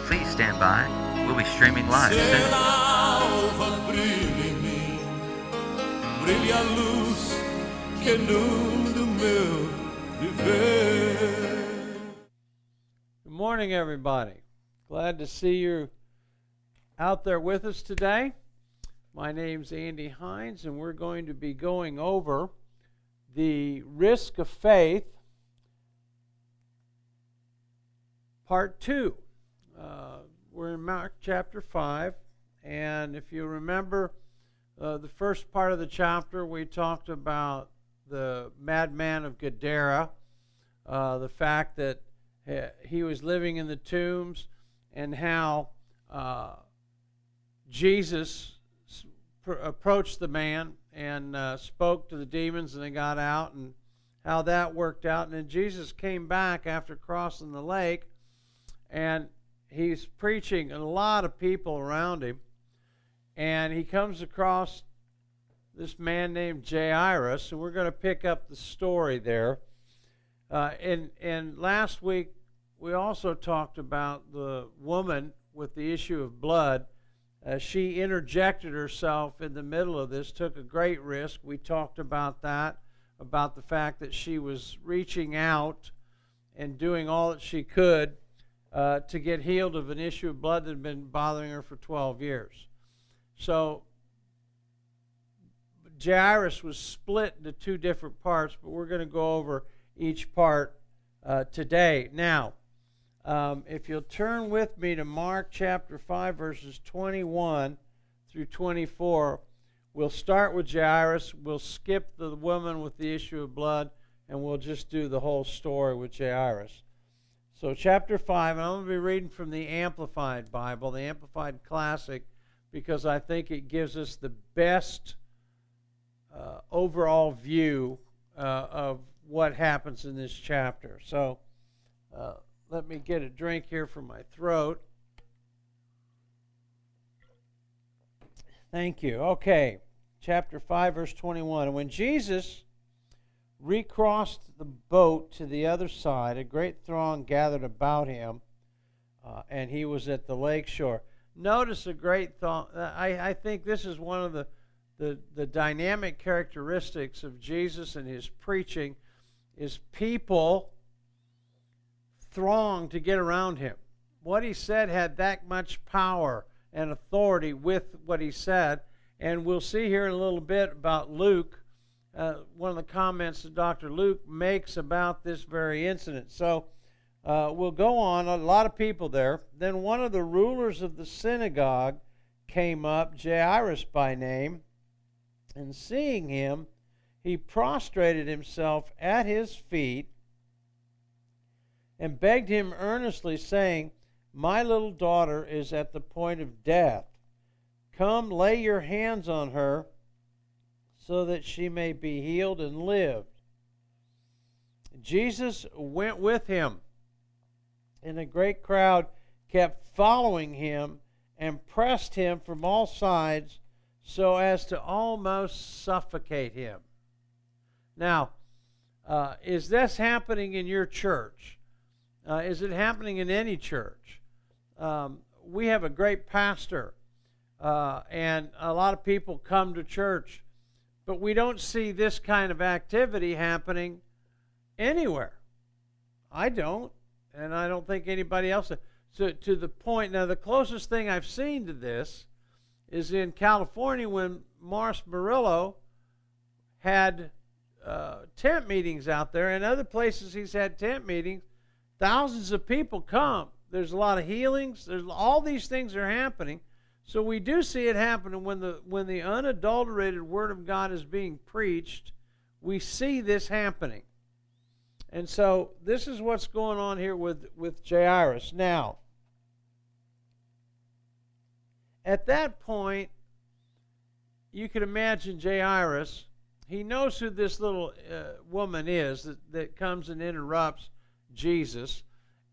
Please stand by. We'll be streaming live Se soon. l'alva brilha em mim, brilha a luz que inunda o meu viver. Good morning, everybody. Glad to see you out there with us today. My name's Andy Hines, and we're going to be going over the risk of faith, part 2. We're in Mark chapter 5, and if you remember the first part of the chapter, we talked about the madman of Gadara, the fact that he was living in the tombs, and how Jesus approached the man and spoke to the demons, and they got out, and how that worked out. And then Jesus came back after crossing the lake, and he's preaching, and a lot of people around him, and he comes across this man named Jairus, and we're going to pick up the story there. And last week we also talked about the woman with the issue of blood. She interjected herself in the middle of this, took a great risk. We talked about that, about the fact that she was reaching out and doing all that she could to get healed of an issue of blood that had been bothering her for 12 years. So Jairus was split into 2 different parts, but we're going to go over each part today. Now, if you'll turn with me to Mark chapter 5, verses 21 through 24, we'll start with Jairus, we'll skip the woman with the issue of blood, and we'll just do the whole story with Jairus. So chapter 5, and I'm going to be reading from the Amplified Bible, the Amplified Classic, because I think it gives us the best overall view of what happens in this chapter. So let me get a drink here from my throat. Thank you. Okay, chapter 5, verse 21. And when Jesus recrossed the boat to the other side, a great throng gathered about him, and he was at the lake shore. Notice a great throng. I think this is one of the dynamic characteristics of Jesus and his preaching, is people throng to get around him. What he said had that much power and authority with what he said, and we'll see here in a little bit about Luke, one of the comments that Dr. Luke makes about this very incident. So we'll go on, a lot of people there. Then one of the rulers of the synagogue came up, Jairus by name, and seeing him, he prostrated himself at his feet and begged him earnestly, saying, "My little daughter is at the point of death. Come, lay your hands on her, so that she may be healed and live." Jesus went with him, and a great crowd kept following him and pressed him from all sides so as to almost suffocate him. Now, is this happening in your church? Is it happening in any church? We have a great pastor, and a lot of people come to church, but we don't see this kind of activity happening anywhere. I don't, and I don't think anybody else does. So to the point, now the closest thing I've seen to this is in California when Morris Murillo had tent meetings out there, and other places he's had tent meetings. Thousands of people come. There's a lot of healings. There's all these things are happening. So we do see it happening when the unadulterated Word of God is being preached. We see this happening. And so this is what's going on here with Jairus. Now, at that point, you can imagine Jairus. He knows who this little woman is that comes and interrupts Jesus.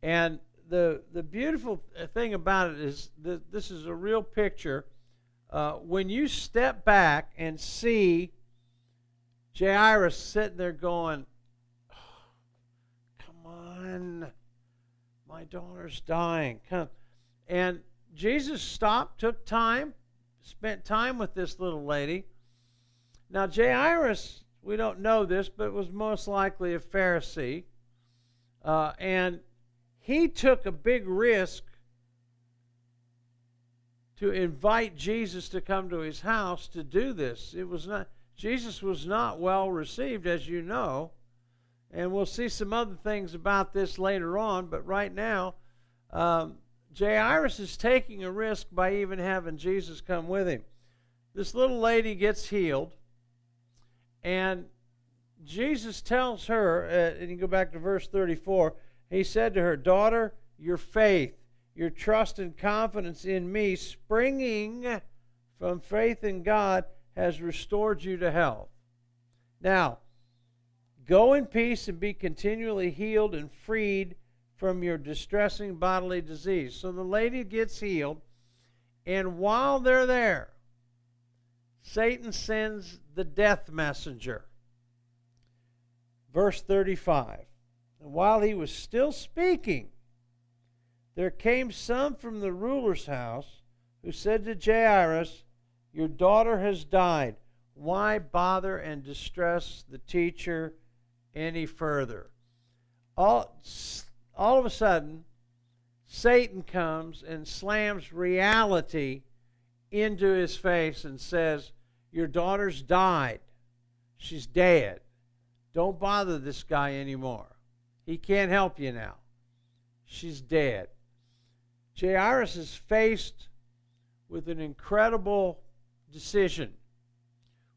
And the beautiful thing about it is that this is a real picture. When you step back and see Jairus sitting there going, "Oh, come on, my daughter's dying." And Jesus stopped, took time, spent time with this little lady. Now, Jairus, we don't know this, but was most likely a Pharisee. And he took a big risk to invite Jesus to come to his house to do this. Jesus was not well received, as you know. And we'll see some other things about this later on. But right now, Jairus is taking a risk by even having Jesus come with him. This little lady gets healed. And Jesus tells her, and you go back to verse 34, he said to her, "Daughter, your faith, your trust and confidence in me, springing from faith in God, has restored you to health. Now, go in peace and be continually healed and freed from your distressing bodily disease." So the lady gets healed, and while they're there, Satan sends the death messenger. Verse 35. And while he was still speaking, there came some from the ruler's house who said to Jairus, "Your daughter has died. Why bother and distress the teacher any further?" All of a sudden, Satan comes and slams reality into his face and says, "Your daughter's died. She's dead. Don't bother this guy anymore. He can't help you now. She's dead." Jairus is faced with an incredible decision.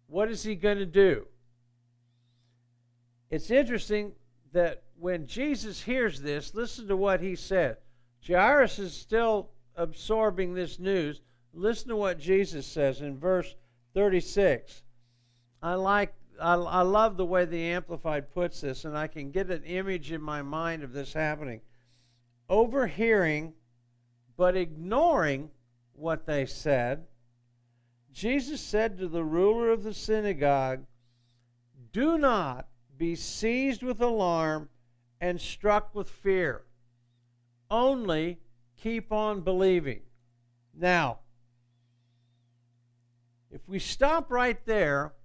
What is he going to do? It's interesting that when Jesus hears this, listen to what he said. Jairus is still absorbing this news. Listen to what Jesus says in verse 36. I love the way the Amplified puts this, and I can get an image in my mind of this happening. Overhearing but ignoring what they said, Jesus said to the ruler of the synagogue, "Do not be seized with alarm and struck with fear. Only keep on believing." Now, if we stop right there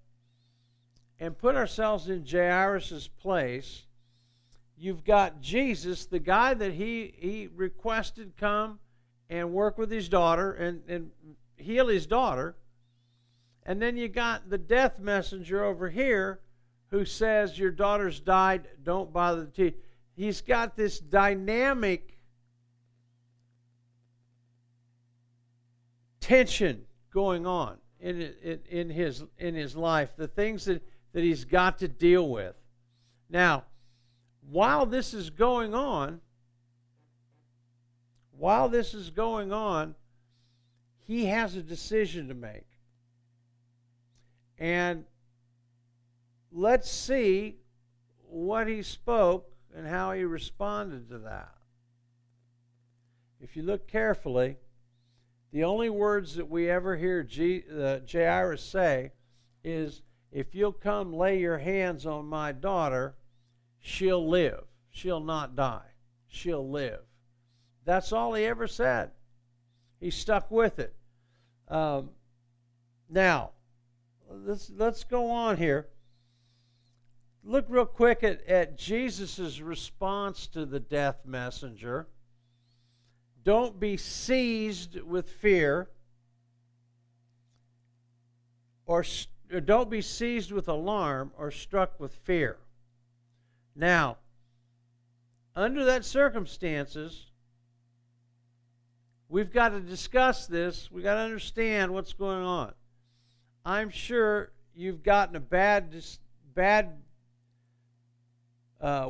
and put ourselves in Jairus' place, you've got Jesus, the guy that he requested come and work with his daughter and heal his daughter. And then you got the death messenger over here who says, "Your daughter's died, don't bother the teacher." He's got this dynamic tension going on in his life, the things that he's got to deal with. Now, while this is going on, he has a decision to make. And let's see what he spoke and how he responded to that. If you look carefully, the only words that we ever hear Jairus say is, "If you'll come lay your hands on my daughter, she'll live. She'll not die. She'll live." That's all he ever said. He stuck with it. Now, let's go on here. Look real quick at Jesus' response to the death messenger. Don't be seized with fear, or don't be seized with alarm or struck with fear. Now, under that circumstances, we've got to discuss this. We've got to understand what's going on. I'm sure you've gotten a bad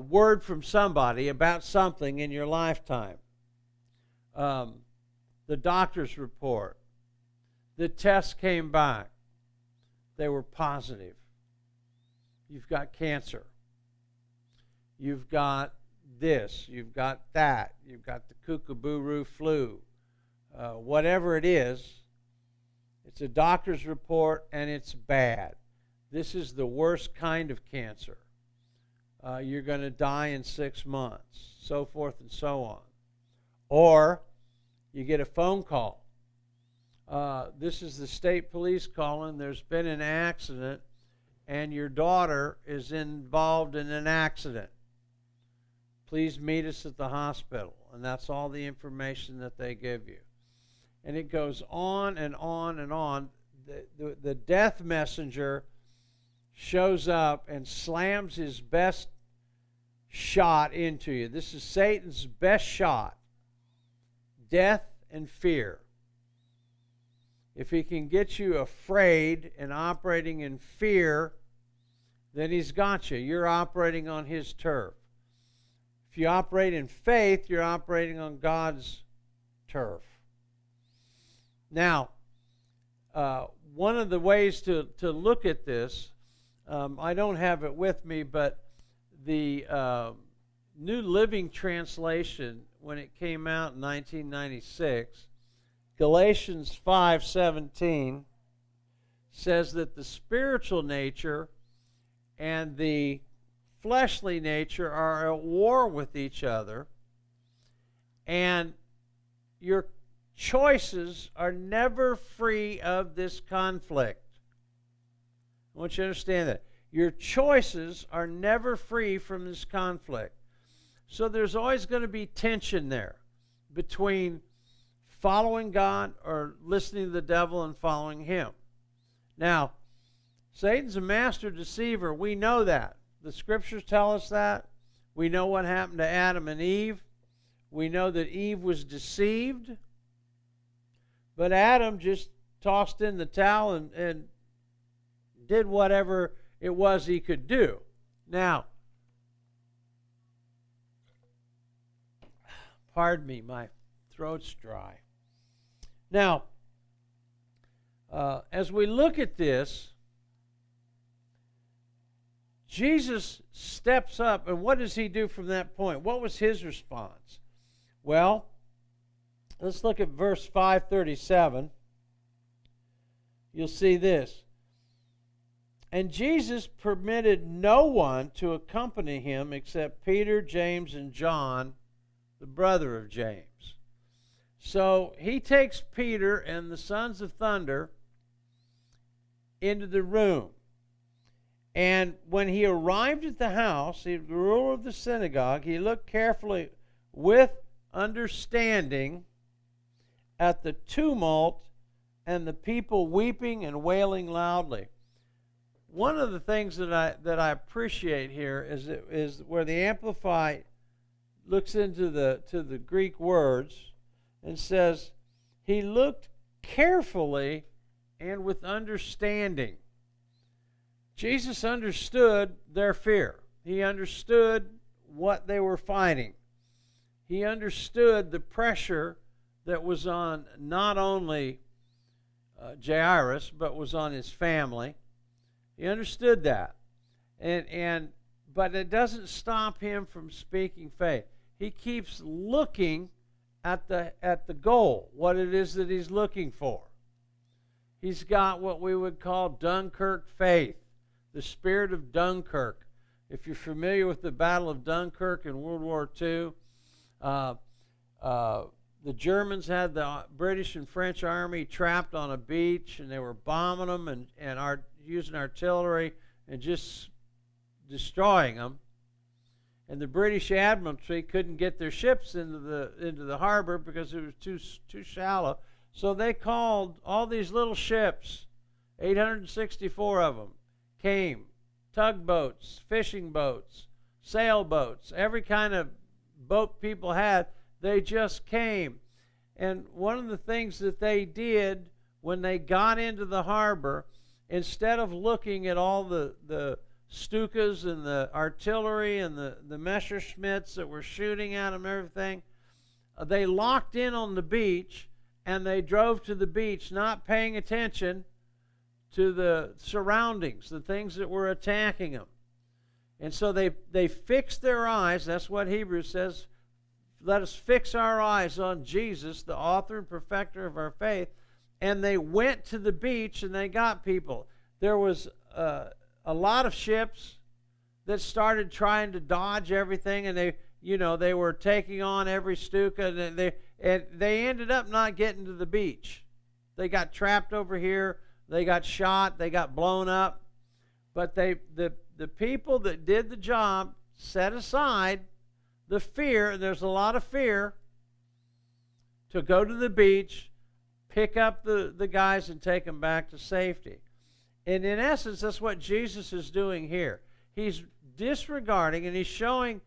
word from somebody about something in your lifetime. The doctor's report. The test came back. They were positive. You've got cancer. You've got this. You've got that. You've got the kookaburoo flu. Whatever it is, it's a doctor's report and it's bad. This is the worst kind of cancer. You're going to die in 6 months, so forth and so on. Or You get a phone call. This is the state police calling. There's been an accident, and your daughter is involved in an accident. Please meet us at the hospital. And that's all the information that they give you. And it goes on and on and on. The death messenger shows up and slams his best shot into you. This is Satan's best shot. Death and fear. If he can get you afraid and operating in fear, then he's got you. You're operating on his turf. If you operate in faith, you're operating on God's turf. Now, one of the ways to look at this, I don't have it with me, but the New Living Translation, when it came out in 1996, Galatians 5:17 says that the spiritual nature and the fleshly nature are at war with each other, and your choices are never free of this conflict. I want you to understand that. Your choices are never free from this conflict. So there's always going to be tension there between following God or listening to the devil and following him. Now, Satan's a master deceiver. We know that. The scriptures tell us that. We know what happened to Adam and Eve. We know that Eve was deceived. But Adam just tossed in the towel and did whatever it was he could do. Now, pardon me, my throat's dry. Now, as we look at this, Jesus steps up, and what does he do from that point? What was his response? Well, let's look at verse 537. You'll see this. And Jesus permitted no one to accompany him except Peter, James, and John, the brother of James. So he takes Peter and the sons of thunder into the room. And when he arrived at the house, the ruler of the synagogue, he looked carefully with understanding at the tumult and the people weeping and wailing loudly. One of the things that I appreciate here is where the Amplified looks into the Greek words and says, he looked carefully and with understanding. Jesus understood their fear. He understood what they were fighting. He understood the pressure that was on not only Jairus, but was on his family. He understood that. But it doesn't stop him from speaking faith. He keeps looking at the goal, what it is that he's looking for. He's got what we would call Dunkirk faith. The spirit of Dunkirk. If you're familiar with the Battle of Dunkirk in World War II, the Germans had the British and French army trapped on a beach, and they were bombing them and using artillery and just destroying them. And the British Admiralty couldn't get their ships into the harbor because it was too shallow. So they called all these little ships, 864 of them, came, tugboats, fishing boats, sailboats, every kind of boat people had, they just came. And one of the things that they did when they got into the harbor, instead of looking at all the Stukas and the artillery and the Messerschmitts that were shooting at them and everything, they locked in on the beach and they drove to the beach not paying attention to the surroundings, the things that were attacking them. And so they fixed their eyes. That's what Hebrews says. Let us fix our eyes on Jesus, the author and perfecter of our faith. And they went to the beach and they got people. There was a lot of ships that started trying to dodge everything, and they were taking on every Stuka, and they ended up not getting to the beach. They got trapped over here. They got shot. They got blown up. But the people that did the job set aside the fear. There's a lot of fear to go to the beach, pick up the guys, and take them back to safety. And in essence, that's what Jesus is doing here. He's disregarding, and he's showing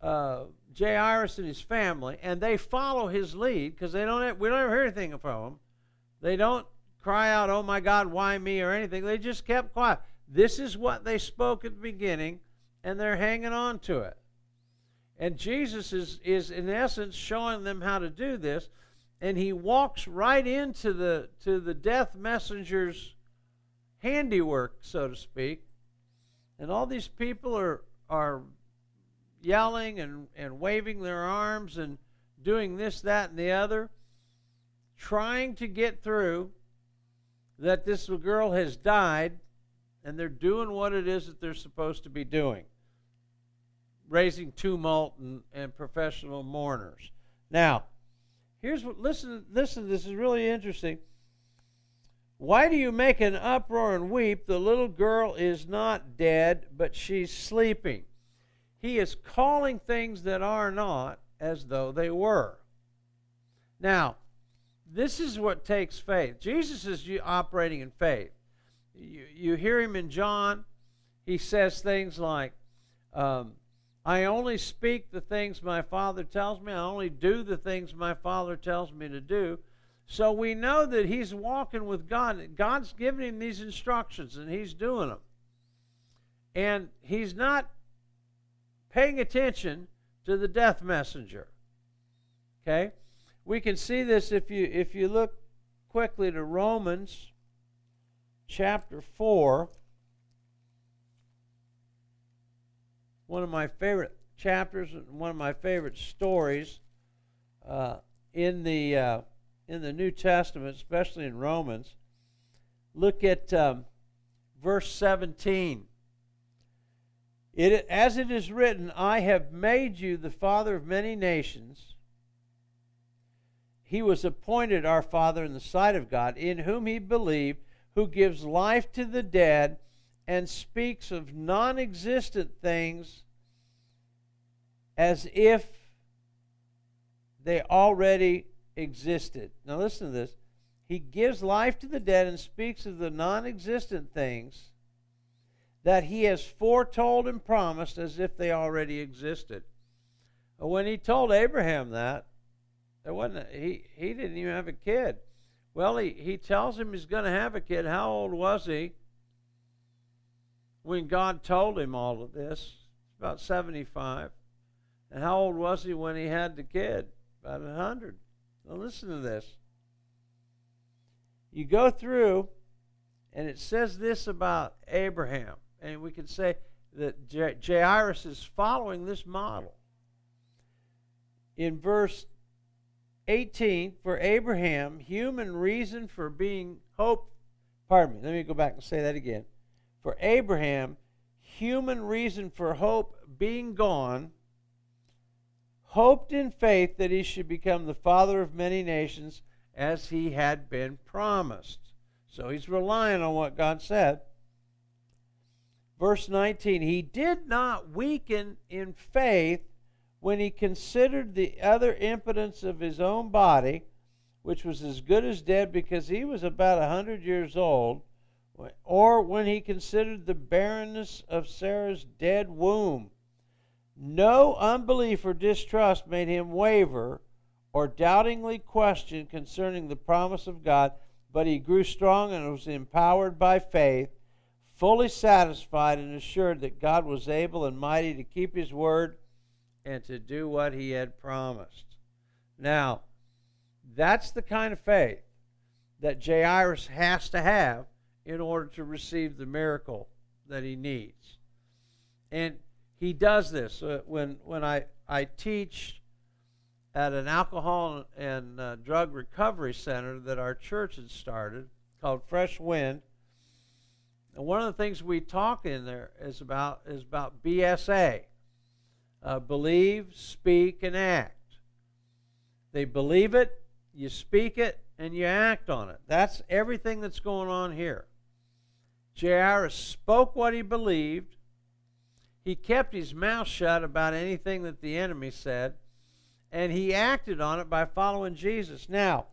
Jairus and his family, and they follow his lead because we don't ever hear anything from them. They don't cry out, "Oh my God, why me?" or anything. They just kept quiet. This is what they spoke at the beginning, and they're hanging on to it. And Jesus is in essence showing them how to do this, and he walks right into the death messenger's handiwork, so to speak. And all these people are yelling and waving their arms and doing this, that, and the other, trying to get through that this girl has died, and they're doing what it is that they're supposed to be doing, raising tumult and professional mourners. Now, here's what, listen, this is really interesting. Why do you make an uproar and weep? The little girl is not dead, but she's sleeping. He is calling things that are not as though they were. Now, this is what takes faith. Jesus is operating in faith. You hear him in John. He says things like, I only speak the things my Father tells me. I only do the things my Father tells me to do. So we know that he's walking with God. God's giving him these instructions, and he's doing them. And he's not paying attention to the death messenger. Okay? We can see this if you look quickly to Romans chapter 4. One of my favorite chapters and one of my favorite stories in the New Testament, especially in Romans. Look at verse 17. As it is written, I have made you the father of many nations. He was appointed our Father in the sight of God, in whom he believed, who gives life to the dead and speaks of non-existent things as if they already existed. Now listen to this. He gives life to the dead and speaks of the non-existent things that he has foretold and promised as if they already existed. When he told Abraham that, he didn't even have a kid. Well, he tells him he's going to have a kid. How old was he when God told him all of this? About 75. And how old was he when he had the kid? About 100. Now listen to this. You go through, and it says this about Abraham. And we can say that Jairus is following this model. In verse 18, for Abraham, human reason for being let me go back and say that again. For Abraham, human reason for hope being gone, hoped in faith that he should become the father of many nations as he had been promised. So he's relying on what God said. Verse 19, he did not weaken in faith when he considered the other impotence of his own body, which was as good as dead because he was about 100 years old, or when he considered the barrenness of Sarah's dead womb. No unbelief or distrust made him waver or doubtingly question concerning the promise of God, but he grew strong and was empowered by faith, fully satisfied and assured that God was able and mighty to keep his word and to do what he had promised. Now, that's the kind of faith that Jairus has to have in order to receive the miracle that he needs. And he does this. When I teach at an alcohol and drug recovery center that our church had started called Fresh Wind, and one of the things we talk in there is about BSA, believe, speak, and act. They believe it, you speak it, and you act on it. That's everything that's going on here. Jairus spoke what he believed. He kept his mouth shut about anything that the enemy said, and he acted on it by following Jesus. Now,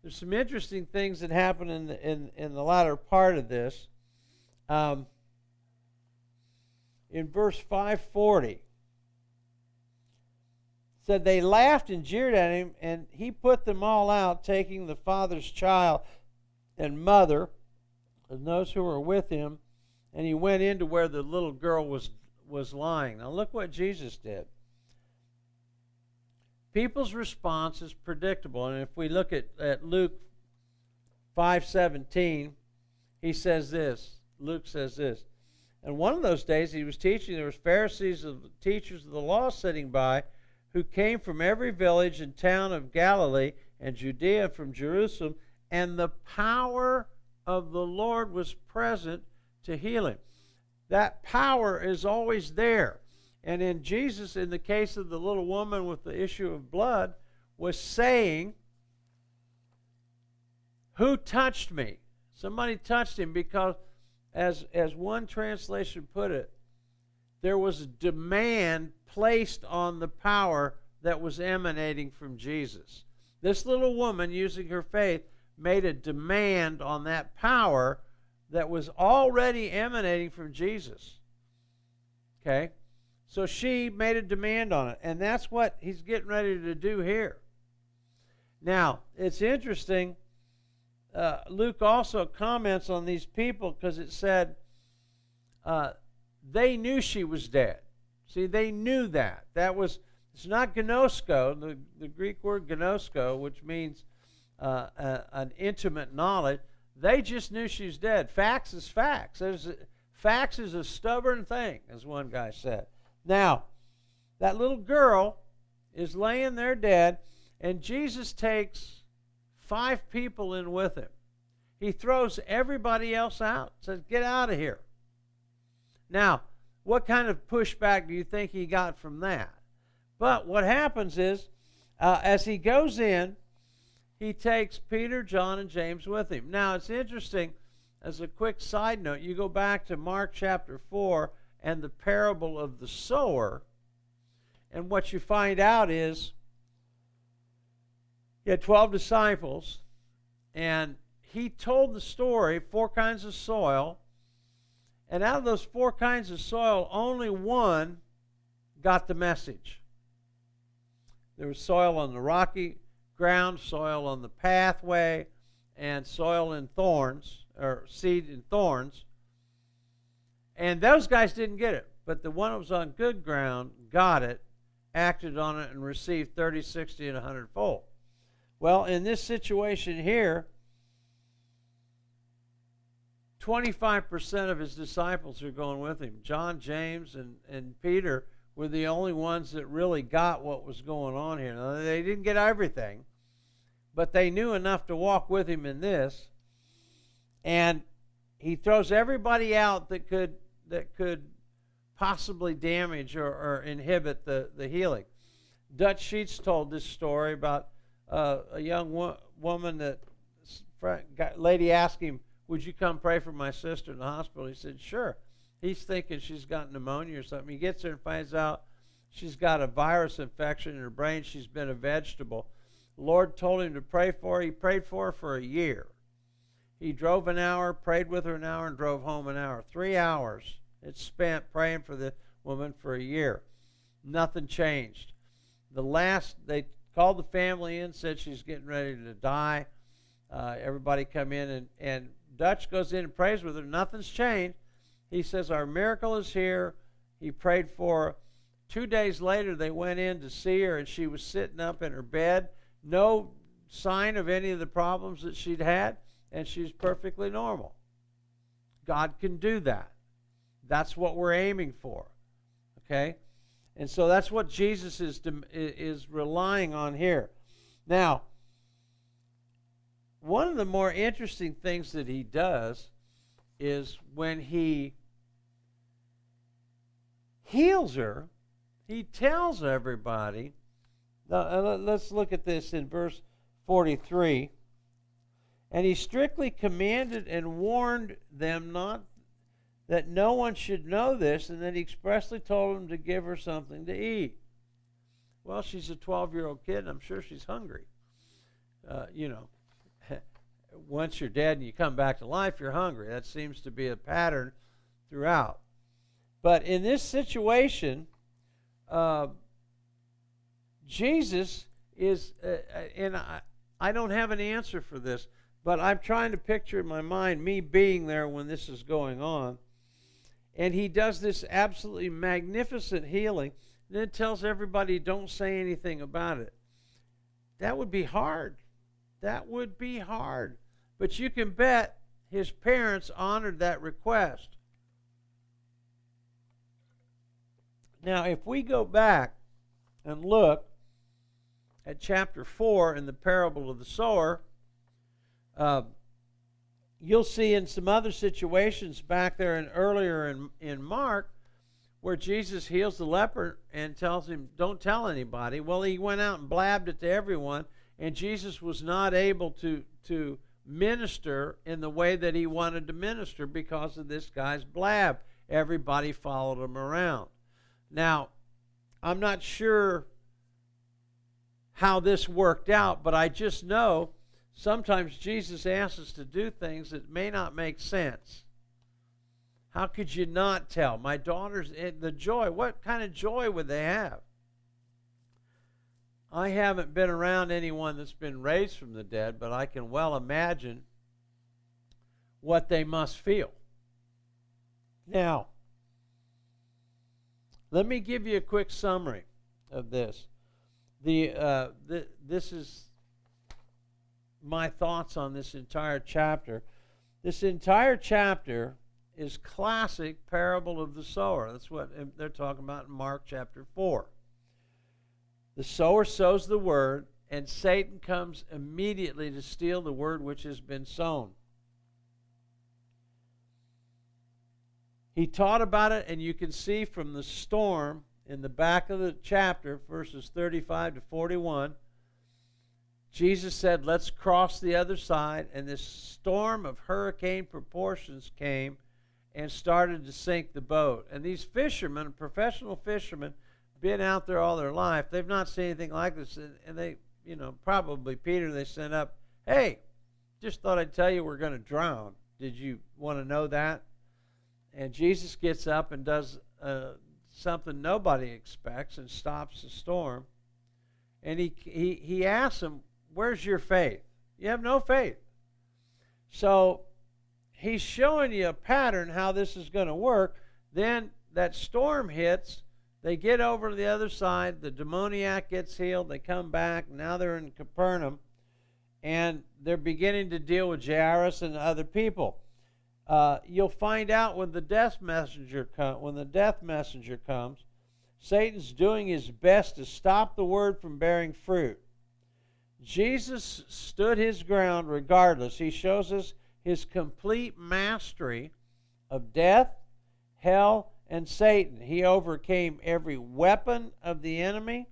there's some interesting things that happen in the latter part of this. In verse 540, said they laughed and jeered at him, and he put them all out, taking the father's child and mother and those who were with him, and he went into where the little girl was lying. Now look what Jesus did. People's response is predictable, and if we look at Luke 5:17, he says this. Luke says this. And one of those days he was teaching, there was Pharisees, teachers of the law sitting by, who came from every village and town of Galilee and Judea, from Jerusalem, and the power of the Lord was present to heal him. That power is always there. And in Jesus, in the case of the little woman with the issue of blood, was saying, who touched me? Somebody touched him, because as one translation put it, there was a demand placed on the power that was emanating from Jesus. This little woman, using her faith, made a demand on that power that was already emanating from Jesus. Okay? So she made a demand on it, and that's what he's getting ready to do here. Now, it's interesting. Luke also comments on these people, because it said they knew she was dead. See, they knew that. It's not gnosko, the Greek word gnosko, which means an intimate knowledge. They just knew she's dead. Facts is facts. Facts is a stubborn thing, as one guy said. Now, that little girl is laying there dead, and Jesus takes 5 people in with him. He throws everybody else out, says, get out of here. Now, what kind of pushback do you think he got from that? But what happens is, as he goes in, he takes Peter, John, and James with him. Now, it's interesting, as a quick side note, you go back to Mark chapter 4 and the parable of the sower, and what you find out is he had 12 disciples, and he told the story, 4 kinds of soil, and out of those 4 kinds of soil, only one got the message. There was soil on the rocky ground, soil on the pathway, and soil in thorns, or seed in thorns. And those guys didn't get it. But the one that was on good ground got it, acted on it, and received 30, 60, and 100-fold. Well, in this situation here, 25% of his disciples are going with him. John, James, and Peter were the only ones that really got what was going on here. Now, they didn't get everything, but they knew enough to walk with him in this. And he throws everybody out that could possibly damage or inhibit the healing. Dutch Sheets told this story about a young woman that lady asked him, would you come pray for my sister in the hospital? He said, sure. He's thinking she's got pneumonia or something. He gets there and finds out she's got a virus infection in her brain. She's been a vegetable. The Lord told him to pray for her. He prayed for her for a year. He drove an hour, prayed with her an hour, and drove home an hour. 3 hours it's spent praying for the woman for a year. Nothing changed. They called the family in, said she's getting ready to die. Everybody come in, and Dutch goes in and prays with her. Nothing's changed. He says, our miracle is here. He prayed for her. 2 days later, they went in to see her, and she was sitting up in her bed. No sign of any of the problems that she'd had, and she's perfectly normal. God can do that. That's what we're aiming for. Okay? And so that's what Jesus is relying on here. Now, one of the more interesting things that he does is when he heals her, he tells everybody. Now, let's look at this in verse 43. And he strictly commanded and warned them not that no one should know this, and then he expressly told them to give her something to eat. Well, she's a 12-year-old kid, and I'm sure she's hungry. Once you're dead and you come back to life, you're hungry. That seems to be a pattern throughout. But in this situation, Jesus is, and I don't have an answer for this, but I'm trying to picture in my mind me being there when this is going on. And he does this absolutely magnificent healing, and then tells everybody, don't say anything about it. That would be hard. That would be hard. But you can bet his parents honored that request. Now, if we go back and look at chapter 4 in the parable of the sower, you'll see in some other situations back there and earlier in Mark where Jesus heals the leper and tells him, don't tell anybody. Well, he went out and blabbed it to everyone, and Jesus was not able to minister in the way that he wanted to minister because of this guy's blab. Everybody followed him around. Now, I'm not sure how this worked out, but I just know sometimes Jesus asks us to do things that may not make sense. How could you not tell? My daughters, the joy, what kind of joy would they have? I haven't been around anyone that's been raised from the dead, but I can well imagine what they must feel. Now, let me give you a quick summary of this. This is my thoughts on this entire chapter. This entire chapter is classic parable of the sower. That's what they're talking about in Mark chapter 4. The sower sows the word, and Satan comes immediately to steal the word which has been sown. He taught about it, and you can see from the storm in the back of the chapter, verses 35 to 41, Jesus said, let's cross the other side, and this storm of hurricane proportions came and started to sink the boat. And these fishermen, professional fishermen, been out there all their life. They've not seen anything like this, and they, probably Peter, they sent up, hey, just thought I'd tell you we're going to drown. Did you want to know that? And Jesus gets up and does something nobody expects and stops the storm. And he asks them, where's your faith? You have no faith. So he's showing you a pattern how this is going to work. Then that storm hits. They get over to the other side. The demoniac gets healed. They come back. Now they're in Capernaum. And they're beginning to deal with Jairus and other people. You'll find out when the death messenger comes, Satan's doing his best to stop the word from bearing fruit. Jesus stood his ground regardless. He shows us his complete mastery of death, hell, and Satan. He overcame every weapon of the enemy,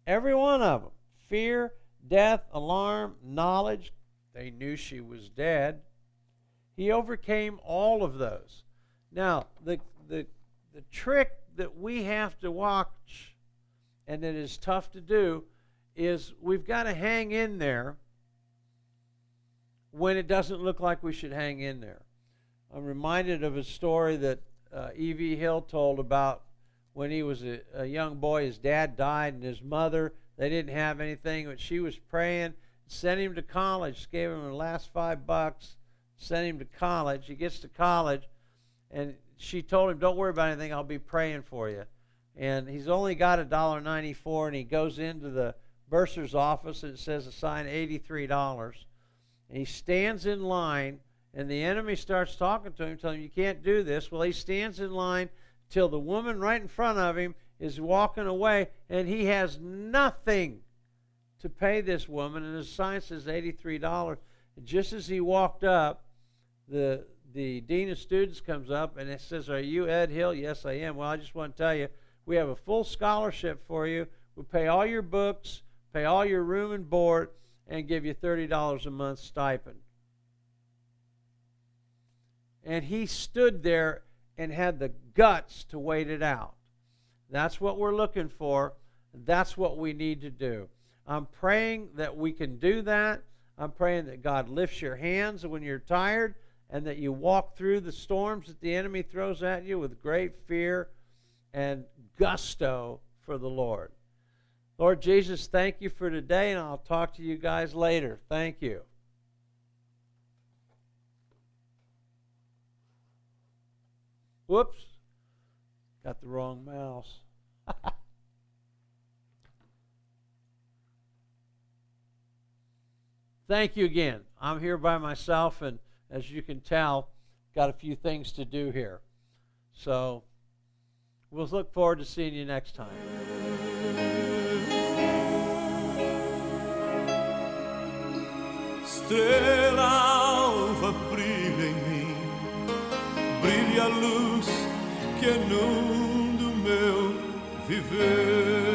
every one of them. Fear, death, alarm, knowledge. They knew she was dead. He overcame all of those. Now, the trick that we have to watch, and that is tough to do, is we've got to hang in there when it doesn't look like we should hang in there. I'm reminded of a story that E.V. Hill told about when he was a young boy. His dad died, and his mother, they didn't have anything, but she was praying, sent him to college, gave him the last $5, sent him to college. He gets to college, and she told him, don't worry about anything, I'll be praying for you. And he's only got $1.94, and he goes into the bursar's office, and it says assign $83. And he stands in line, and the enemy starts talking to him, telling him, you can't do this. Well, he stands in line till the woman right in front of him is walking away, and he has nothing to pay this woman, and his sign says $83. And just as he walked up, the dean of students comes up, and it says, are you Ed Hill? Yes, I am. Well, I just want to tell you, We have a full scholarship for you. We pay all your books, pay all your room and board, and give you $30 a month stipend. And he stood there and had the guts to wait it out. That's what we're looking for. That's what we need to do. I'm praying that we can do that. I'm praying that God lifts your hands when you're tired and that you walk through the storms that the enemy throws at you with great fear and gusto for the Lord. Lord Jesus, thank you for today, and I'll talk to you guys later. Thank you. Whoops. Got the wrong mouse. Thank you again. I'm here by myself, and as you can tell, got a few things to do here. So we'll look forward to seeing you next time. Estrela alva brilha em mim, brilha a luz que inunda o meu viver.